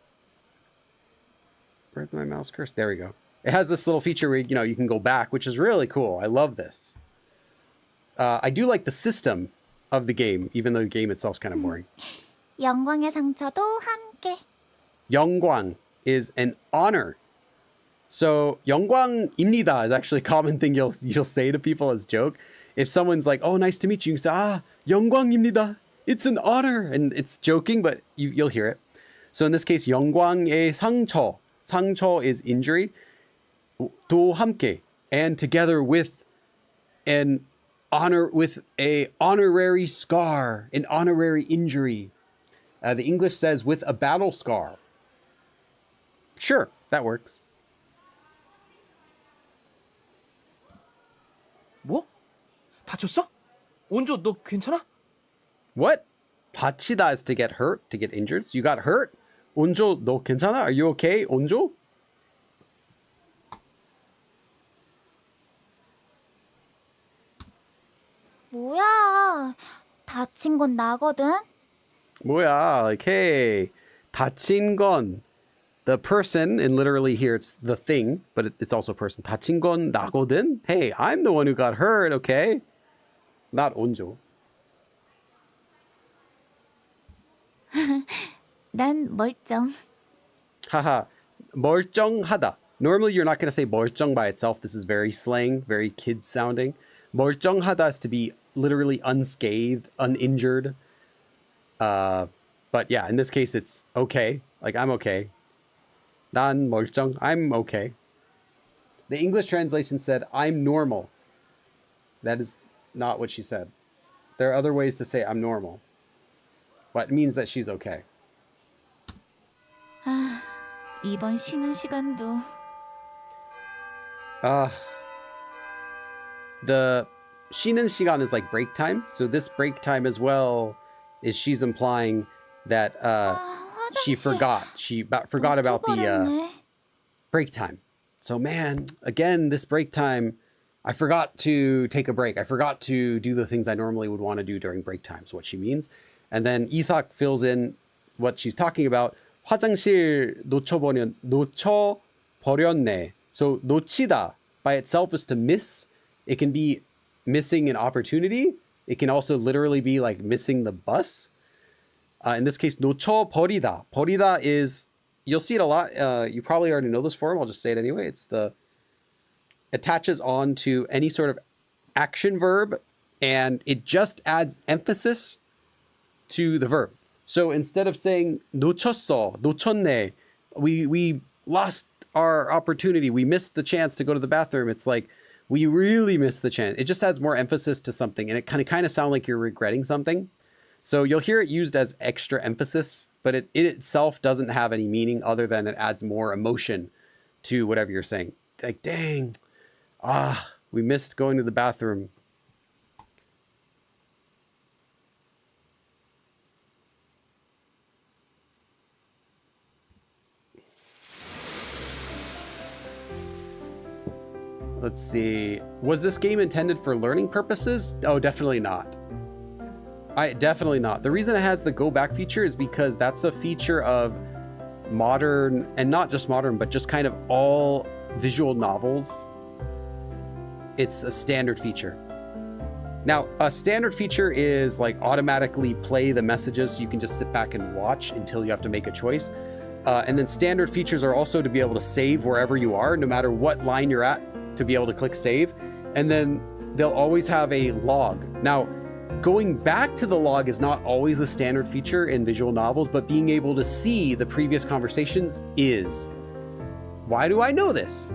where's my mouse cursor? There we go. It has this little feature where you can go back, which is really cool. I love this. I do like the system of the game, even though the game itself is kind of boring. 영광의 상처도 함께. 영광 is an honor. So 영광입니다 is actually a common thing you'll say to people as joke. If someone's like, "Oh, nice to meet you," you can say, "Ah, 영광입니다. It's an honor," and it's joking, but you'll hear it. So in this case, 영광의 상처. 상처 is injury. 도 함께, and together with a honorary scar, an honorary injury. The English says with a battle scar. Sure, that works. 뭐? 다쳤어? 온조 너 괜찮아? What? 다치다 is to get hurt, to get injured. So you got hurt? 온조, 너 괜찮아? Are you okay, 온조? 뭐야? 다친 건 나거든. 뭐야, like, hey, 다친 건, the person, and literally here it's the thing, but it's also person. 다친 건 나거든? Hey, I'm the one who got hurt, okay? Not 온조. 난 멀쩡. Haha, 멀쩡하다. Normally you're not going to say 멀쩡 by itself. This is very slang, very kid sounding. 멀쩡하다 is to be literally unscathed, uninjured. But yeah, in this case it's okay. Like, I'm okay. 난 멀쩡. I'm okay. The English translation said, I'm normal. That is not what she said. There are other ways to say I'm normal. But it means that she's okay. 아, 이번 쉬는 시간도 The 쉬는 시간 is like break time. So this break time as well is she's implying that she forgot. She forgot about the 놓쳐버렸네. break time. So man, again, this break time, I forgot to take a break. I forgot to do the things I normally would want to do during break time. Is what she means. And then Isak fills in what she's talking about. 화장실 놓쳐버렸네. So 놓치다 by itself is to miss. It can be missing an opportunity. It can also literally be like missing the bus. In this case, 놓쳐버리다. 버리다 is, you'll see it a lot. You probably already know this form. I'll just say it anyway. It's the attaches on to any sort of action verb, and it just adds emphasis to the verb. So instead of saying 놓쳤어, 놓쳤네, we lost our opportunity. We missed the chance to go to the bathroom. It's like, we really missed the chance. It just adds more emphasis to something, and it kind of sound like you're regretting something. So you'll hear it used as extra emphasis, but it itself doesn't have any meaning other than it adds more emotion to whatever you're saying. Like, dang, we missed going to the bathroom. Let's see. Was this game intended for learning purposes? Oh, definitely not. Definitely not. The reason it has the go back feature is because that's a feature of modern, and not just modern, but just kind of all visual novels. It's a standard feature. Now, a standard feature is like automatically play the messages so you can just sit back and watch until you have to make a choice. And then standard features are also to be able to save wherever you are, no matter what line you're at, to be able to click save. And then they'll always have a log. Now, going back to the log is not always a standard feature in visual novels, but being able to see the previous conversations is. Why do I know this?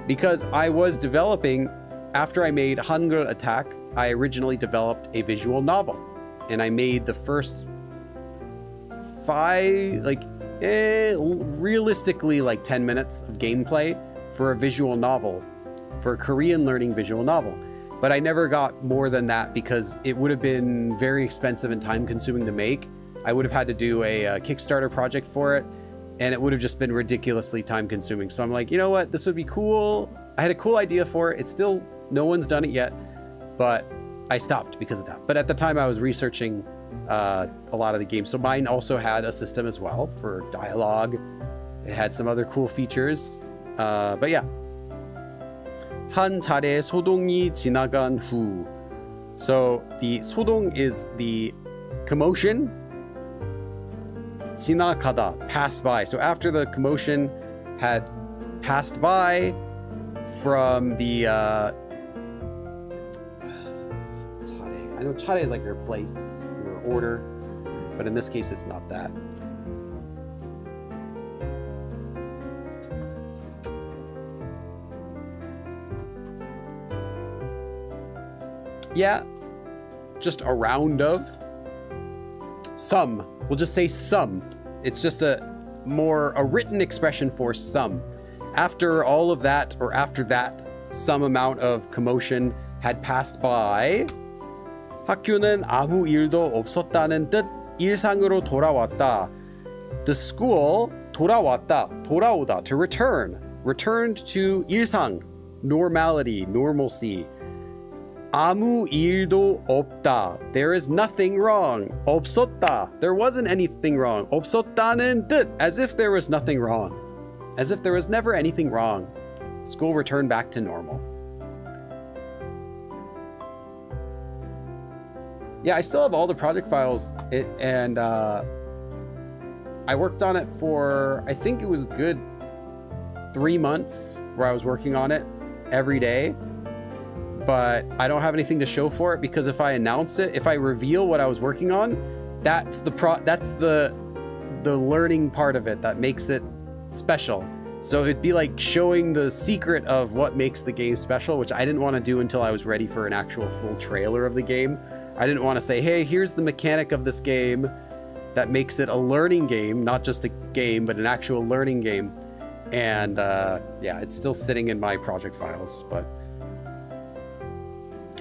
Because I was developing, after I made Hangul Attack, I originally developed a visual novel. And I made the first 5, realistically like 10 minutes of gameplay for a visual novel, for a Korean learning visual novel. But I never got more than that because it would have been very expensive and time consuming to make. I would have had to do a Kickstarter project for it, and it would have just been ridiculously time consuming. So I'm like, you know what, this would be cool. I had a cool idea for it. It's still, no one's done it yet, but I stopped because of that. But at the time I was researching a lot of the games. So mine also had a system as well for dialogue. It had some other cool features. But yeah. 한 차례 소동이 지나간 후. So the 소동 is the commotion. 지나가다, pass by. So after the commotion had passed by from the 차례. I know 차례 is like your place, your order, but in this case it's not that. Yeah. Just a round of. Some. We'll just say some. It's just a written expression for some. After all of that, or after that, some amount of commotion had passed by, 학교는 아무 일도 없었다는 뜻, 일상으로 돌아왔다. The school 돌아왔다, 돌아오다, to return, returned to 일상, normality, normalcy. 아무 일도 없다, there is nothing wrong. 없었다, there wasn't anything wrong. 없었다는 뜻, as if there was nothing wrong, as if there was never anything wrong. School returned back to normal. Yeah, I still have all the project files, and I worked on it for, I think it was a good 3 months where I was working on it every day, but I don't have anything to show for it because if I announce it, if I reveal what I was working on, that's the learning part of it that makes it special. So it'd be like showing the secret of what makes the game special, which I didn't want to do until I was ready for an actual full trailer of the game. I didn't want to say, hey, here's the mechanic of this game that makes it a learning game, not just a game, but an actual learning game. And yeah, it's still sitting in my project files, but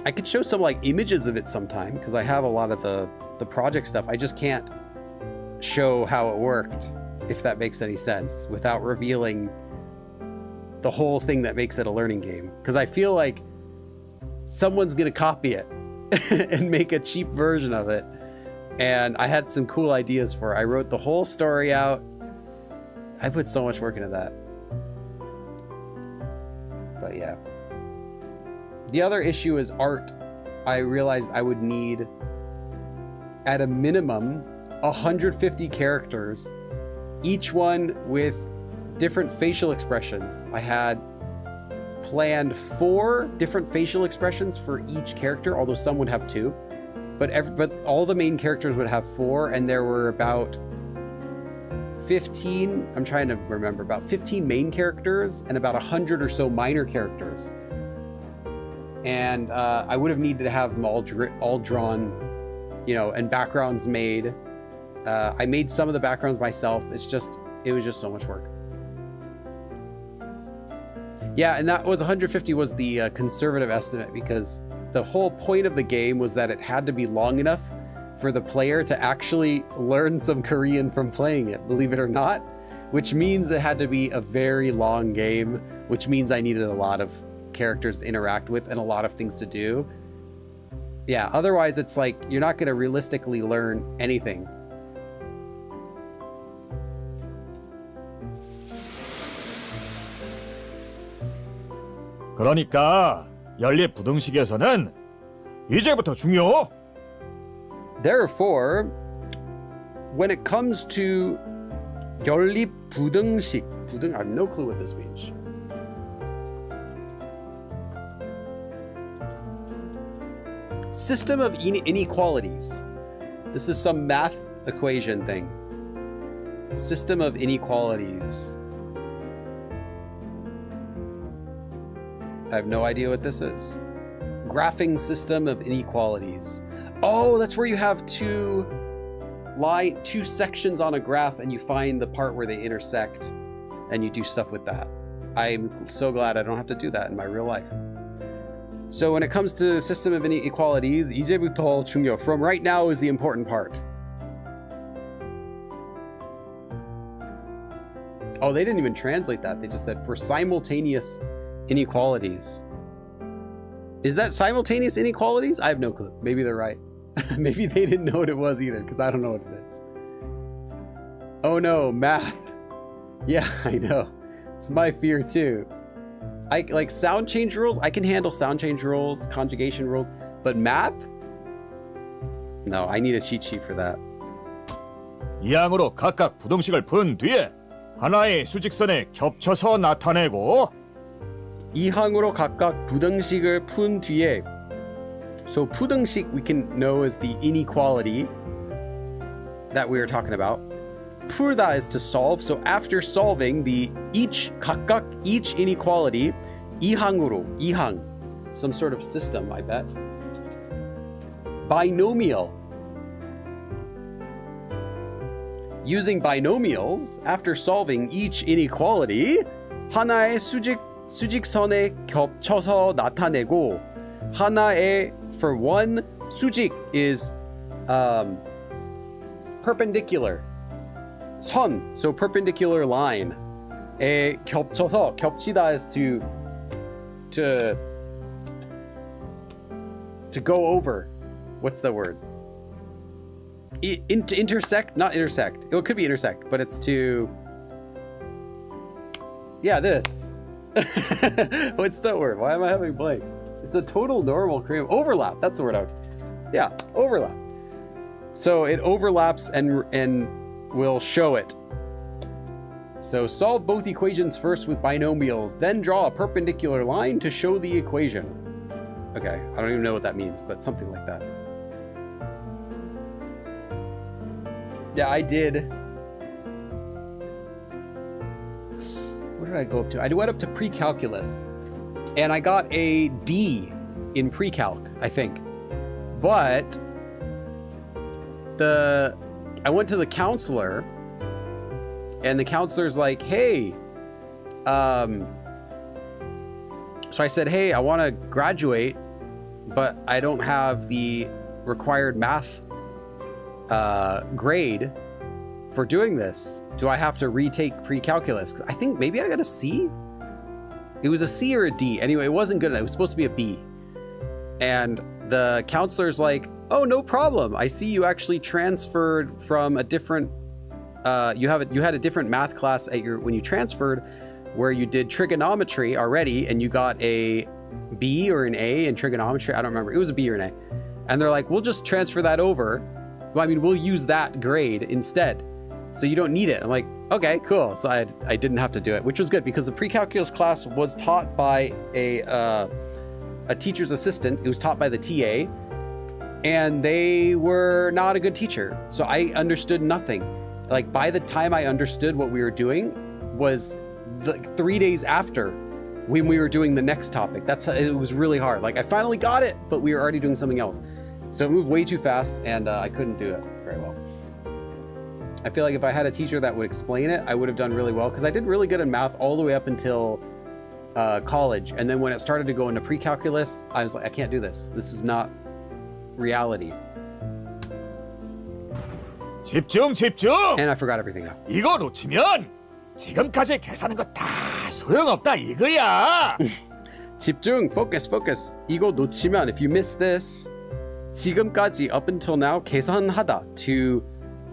I could show some like images of it sometime because I have a lot of the project stuff. I just can't show how it worked, if that makes any sense, without revealing the whole thing that makes it a learning game. Because I feel like someone's gonna copy it and make a cheap version of it. And I had some cool ideas for it. I wrote the whole story out. I put so much work into that. But yeah. The other issue is art. I realized I would need, at a minimum, 150 characters, each one with different facial expressions. I had planned 4 different facial expressions for each character, although some would have 2. But all the main characters would have 4, and there were about 15, I'm trying to remember, about 15 main characters and about 100 or so minor characters. And I would have needed to have them all drawn, you know, and backgrounds made. I made some of the backgrounds myself. It was just so much work. Yeah, and that was 150 was the conservative estimate, because the whole point of the game was that it had to be long enough for the player to actually learn some Korean from playing it, believe it or not, which means it had to be a very long game, which means I needed a lot of characters to interact with and a lot of things to do. Yeah, otherwise it's like you're not going to realistically learn anything. 그러니까 연립 부등식에서는 이제부터 중요. Therefore, when it comes to 연립 부등식, I have no clue what this means. System of inequalities. This is some math equation thing. System of inequalities. I have no idea what this is. Graphing system of inequalities. Oh, that's where you have two sections on a graph and you find the part where they intersect and you do stuff with that. I'm so glad I don't have to do that in my real life. So when it comes to system of inequalities, 이제부터 중요, from right now is the important part. Oh, they didn't even translate that. They just said for simultaneous inequalities. Is that simultaneous inequalities? I have no clue. Maybe they're right. Maybe they didn't know what it was either, because I don't know what it is. Oh no, math. Yeah, I know. It's my fear too. I like sound change rules. I can handle sound change rules, conjugation rules, but math? No, I need a cheat sheet for that. 이항으로 각각 부등식을 푼 뒤에 하나의 수직선에 겹쳐서 나타내고 이항으로 각각 부등식을 푼 뒤에. So 부등식 we can know as the inequality that we were talking about. 풀다 is to solve. So after solving the each inequality, 이항으로, 이항, some sort of system, I bet. binomial. Using binomials, after solving each inequality, 하나의 수직선에 겹쳐서 나타내고 하나의, for one, 수직 is perpendicular. 선, so perpendicular line. 에 겹쳐서, 겹치다 is to go over. What's the word? To intersect, not intersect. It could be intersect, but it's to, yeah, this. What's the word? Why am I having blank? It's a total normal Korean overlap. That's the word. Yeah, overlap. So it overlaps and will show it. So solve both equations first with binomials, then draw a perpendicular line to show the equation. Okay, I don't even know what that means, but something like that. Yeah, I did. What did I go up to? I went up to pre-calculus, and I got a D in pre-calc, I think. But I went to the counselor, and the counselor's like, "Hey," so I said, "Hey, I want to graduate, but I don't have the required math grade for doing this. Do I have to retake pre-calculus?" I think maybe I got a C. It was a C or a D. Anyway, it wasn't good enough. It was supposed to be a B. And the counselor's like, "Oh, no problem. I see you actually transferred from a different you had a different math class at when you transferred where you did trigonometry already, and you got a B or an A in trigonometry. I don't remember. It was a B or an A." And they're like, "We'll just transfer that over. Well, I mean, we'll use that grade instead. So you don't need it." I'm like, "Okay, cool." So I didn't have to do it, which was good because the pre-calculus class was taught by a teacher's assistant. It was taught by the TA, and they were not a good teacher. So I understood nothing. Like, by the time I understood what we were doing was 3 days after when we were doing the next topic. It was really hard. Like, I finally got it, but we were already doing something else. So it moved way too fast, and I couldn't do it very well. I feel like if I had a teacher that would explain it, I would have done really well, because I did really good in math all the way up until college. And then when it started to go into pre-calculus, I was like, I can't do this. This is not reality. 집중. And I forgot everything now. 이거 놓치면 지금까지 계산한 거 다 소용없다 이거야. 집중, focus. 이거 놓치면, if you miss this, 지금까지, up until now, 계산하다, to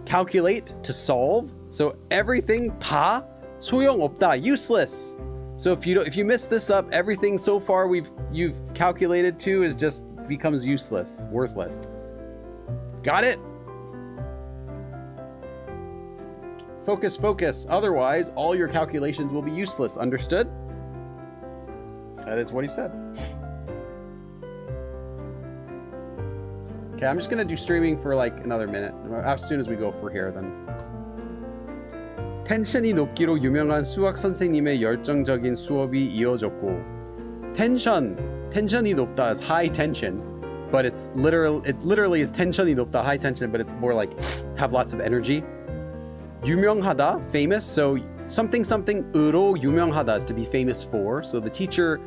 calculate, to solve. So everything 다 소용없다, useless. So if you miss this up, everything so far you've calculated to is just becomes useless, worthless. Got it? Focus. Otherwise, all your calculations will be useless. Understood? That is what he said. Okay, I'm just gonna do streaming for like another minute. As soon as we go for here, then. 텐션이 높기로 유명한 수학 선생님의 열정적인 수업이 이어졌고, 텐션이 높다 is high tension, but it literally is 텐션이 높다, high tension, but it's more like have lots of energy. 유명하다, famous, so something으로 유명하다 is to be famous for. So the teacher,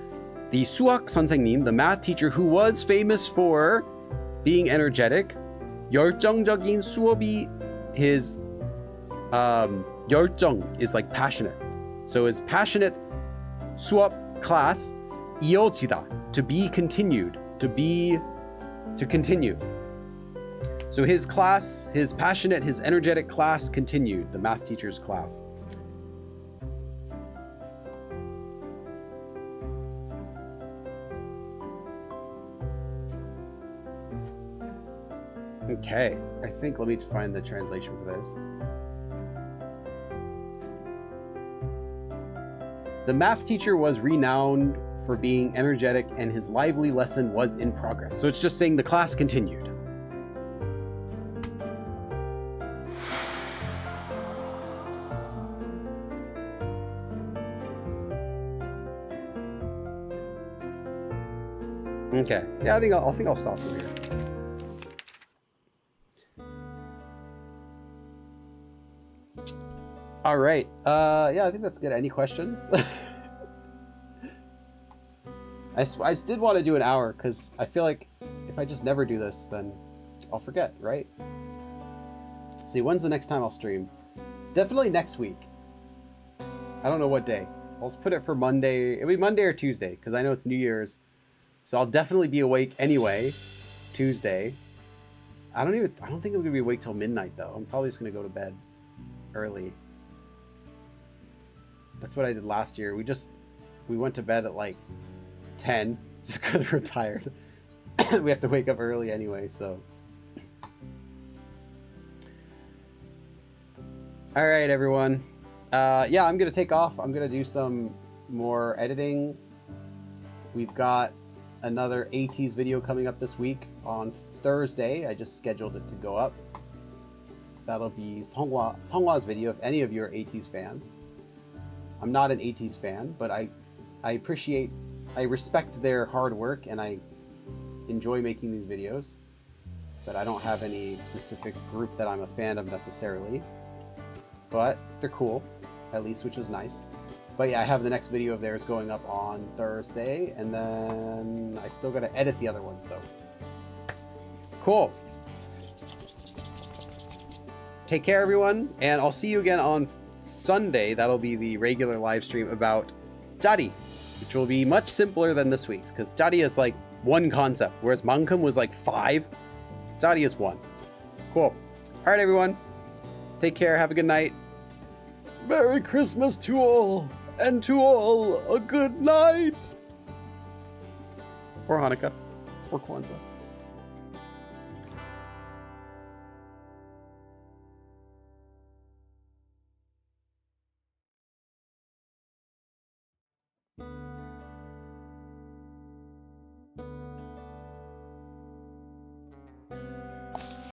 the 수학 선생님, the math teacher who was famous for being energetic, 열정적인 수업이, his 열정 is like passionate. So his passionate 수업 class, 이어지다, to be continued, to continue. So his class, his passionate, his energetic class continued, the math teacher's class. Okay, I think, let me find the translation for this. The math teacher was renowned for being energetic, and his lively lesson was in progress. So it's just saying the class continued. Okay, yeah, I think I'll stop from here. All right. Yeah, I think that's good. Any questions? I just did want to do an hour because I feel like if I just never do this, then I'll forget, right? See, when's the next time I'll stream? Definitely next week. I don't know what day. I'll just put it for Monday. It'll be Monday or Tuesday because I know it's New Year's. So I'll definitely be awake anyway. Tuesday. I don't think I'm gonna be awake till midnight though. I'm probably just gonna go to bed early. That's what I did last year. We went to bed at like 10 just because we're tired. We have to wake up early anyway, so. All right, everyone. Yeah, I'm gonna take off. I'm gonna do some more editing. We've got another ATEEZ video coming up this week on Thursday. I just scheduled it to go up. That'll be Songhwa's video if any of you are ATEEZ fans. I'm not an ATEEZ fan, but I respect their hard work and I enjoy making these videos. But I don't have any specific group that I'm a fan of necessarily. But they're cool, at least, which is nice. But yeah, I have the next video of theirs going up on Thursday, and then I still gotta edit the other ones though. Cool. Take care, everyone, and I'll see you again on Sunday. That'll be the regular live stream about Jari, which will be much simpler than this week's, because Jari is like one concept, whereas Mankum was like 5. Jari is 1. Cool. All right, everyone. Take care. Have a good night. Merry Christmas to all, and to all a good night. Or Hanukkah, or Kwanzaa.